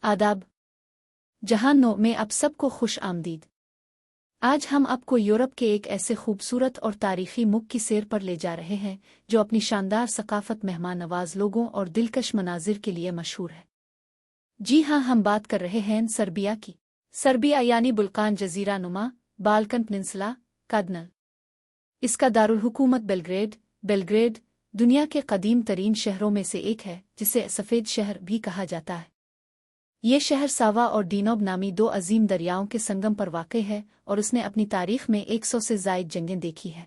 आदाब। जहानों में आप सबको खुश आमदीद। आज हम आपको यूरोप के एक ऐसे खूबसूरत और तारीखी मुल्क की सैर पर ले जा रहे हैं जो अपनी शानदार सकाफत, मेहमान नवाज लोगों और दिलकश मनाजिर के लिए मशहूर है। जी हाँ, हम बात कर रहे हैं सर्बिया की। सर्बिया यानी बुल्कान जजीरा नुमा, बाल्कन पेनिनसुला का नल। इसका दारुल हुकूमत बेलग्रेड दुनिया के कदीम तरीन शहरों में से एक है, जिसे सफ़ेद शहर भी कहा जाता है। ये शहर सावा और डीनोब नामी दो अजीम दरियाओं के संगम पर वाक़ई है और उसने अपनी तारीख में 100 से ज़ायद जंगें देखी हैं।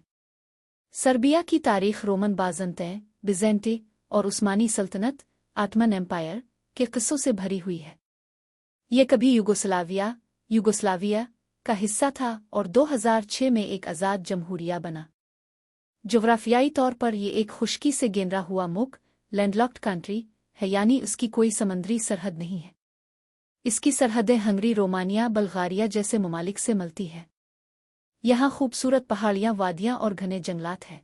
सर्बिया की तारीख रोमन बिज़ेंटी और उस्मानी सल्तनत ऑटमन एम्पायर के क़िस्सों से भरी हुई है। ये कभी यूगोस्लाविया का हिस्सा था और 2006 में एक आज़ाद जमहूरिया बना। जोग्राफियाई तौर पर यह एक खुश्की से घेरा हुआ मुल्क, लैंडलॉक्ड कंट्री है, यानी उसकी कोई समंदरी सरहद नहीं है। इसकी सरहदें हंगरी, रोमानिया, बल्गारिया जैसे ममालिक से मिलती है। यहाँ खूबसूरत पहाड़ियाँ, वादियाँ और घने जंगलात हैं।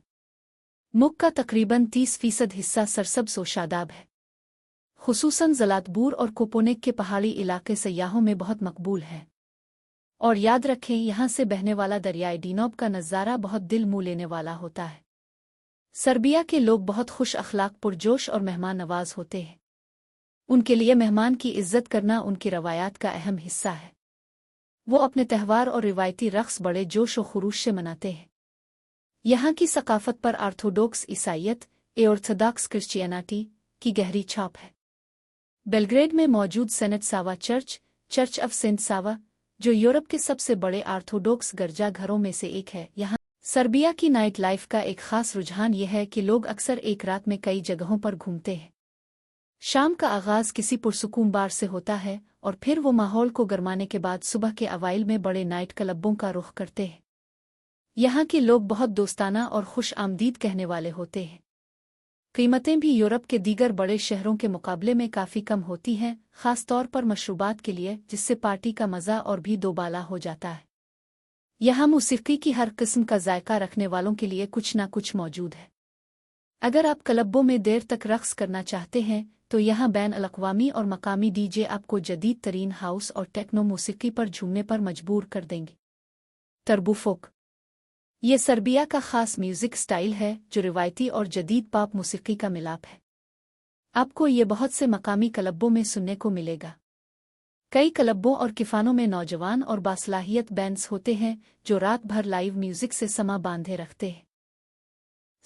मुल्क का तकरीबन 30% हिस्सा सरसब्ज़ व शादाब है। खुसूसन ज़लातबूर और कोपोनेक के पहाड़ी इलाके सयाहों में बहुत मकबूल हैं। और याद रखें, यहाँ से बहने वाला दरियाए डीनोब का नज़ारा बहुत दिल मुँह लेने वाला होता है। सर्बिया के लोग बहुत खुश अखलाक, पुरजोश और मेहमान नवाज होते हैं। उनके लिए मेहमान की इज्जत करना उनकी रवायात का अहम हिस्सा है। वो अपने त्यौहार और रिवायती रक़्स बड़े जोश व खुरूश से मनाते हैं। यहाँ की सकाफत पर ऑर्थोडॉक्स ईसाईयत ऑर्थोडॉक्स क्रिश्चियनिटी की गहरी छाप है। बेलग्रेड में मौजूद सेंट सावा चर्च ऑफ सेंट सावा, जो यूरोप के सबसे बड़े ऑर्थोडॉक्स गिरजाघरों में से एक है। यहाँ सर्बिया की नाइट लाइफ का एक खास रुझान यह है कि लोग अक्सर एक रात में कई जगहों पर घूमते हैं। शाम का आगाज़ किसी पुरसुकून बार से होता है और फिर वो माहौल को गरमाने के बाद सुबह के अवाइल में बड़े नाइट क्लबों का रुख करते हैं। यहाँ के लोग बहुत दोस्ताना और खुश आमदीद कहने वाले होते हैं। कीमतें भी यूरोप के दीगर बड़े शहरों के मुकाबले में काफ़ी कम होती हैं, ख़ास तौर पर मशरूबात के लिए, जिससे पार्टी का मज़ा और भी दोबाला हो जाता है। यहाँ मौसीक़ी की हर किस्म का जायका रखने वालों के लिए कुछ ना कुछ मौजूद है। अगर आप क्लबों में देर तक रक़्स करना चाहते हैं तो यहाँ बैन अल-अक़वामी और मकामी डीजे आपको जदीद तरीन हाउस और टेक्नो मौसीक़ी पर झूमने पर मजबूर कर देंगे। टर्बुफोक ये सर्बिया का ख़ास म्यूज़िक स्टाइल है जो रिवायती और जदीद पॉप मौसीक़ी का मिलाप है। आपको ये बहुत से मकामी क्लबों में सुनने को मिलेगा। कई क्लबों और किफ़ानों में नौजवान और बासलाहियत बैंड्स होते हैं जो रात भर लाइव म्यूज़िक से समा बांधे रखते हैं।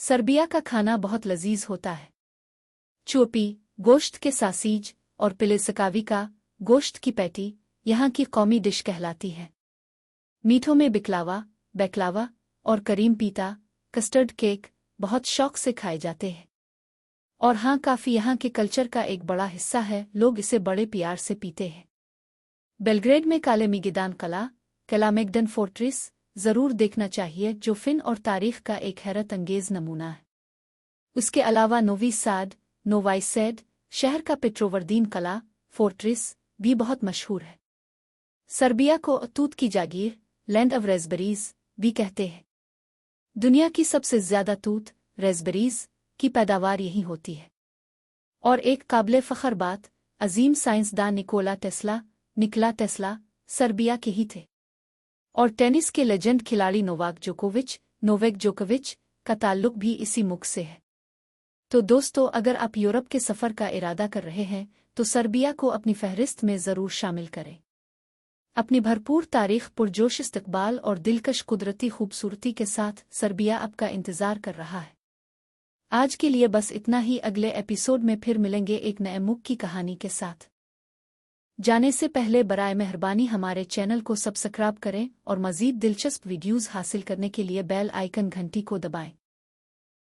सर्बिया का खाना बहुत लजीज होता है। चोपी गोश्त के सासीज और पिलेसकाविका गोश्त की पैटी यहाँ की कौमी डिश कहलाती है। मीठों में बैकलावा और करीम पीता कस्टर्ड केक बहुत शौक से खाए जाते हैं। और हाँ, काफ़ी यहाँ के कल्चर का एक बड़ा हिस्सा है। लोग इसे बड़े प्यार से पीते हैं। बेलग्रेड में काले मिगिदान किला मैगडन फोर्ट्रेस ज़रूर देखना चाहिए, जो फ़िन और तारीख़ का एक हैरत अंगेज़ नमूना है। उसके अलावा नोवाई सैड शहर का पेट्रोवर्दीन किला फोर्ट्रेस भी बहुत मशहूर है। सर्बिया को तूत की जागीर, लैंड ऑफ रेसबेरीज भी कहते हैं। दुनिया की सबसे ज़्यादा तूत रेसबेरीज की पैदावार यहीं होती है। और एक काबिल फ़ख्र बात, अजीम साइंसदान निकोला टेस्ला सर्बिया के ही थे। और टेनिस के लेजेंड खिलाड़ी नोवेक जोकोविच का ताल्लुक भी इसी मुल्क से है। तो दोस्तों, अगर आप यूरोप के सफ़र का इरादा कर रहे हैं तो सर्बिया को अपनी फहरिस्त में ज़रूर शामिल करें। अपनी भरपूर तारीख़, पुरजोश इस्तक़बाल और दिलकश कुदरती खूबसूरती के साथ सर्बिया आपका इंतज़ार कर रहा है। आज के लिए बस इतना ही। अगले एपिसोड में फिर मिलेंगे एक नए मुल्क की कहानी के साथ। जाने से पहले बराए मेहरबानी हमारे चैनल को सब्सक्राइब करें और मज़ीद दिलचस्प वीडियोज़ हासिल करने के लिए बेल आइकन घंटी को दबाएं।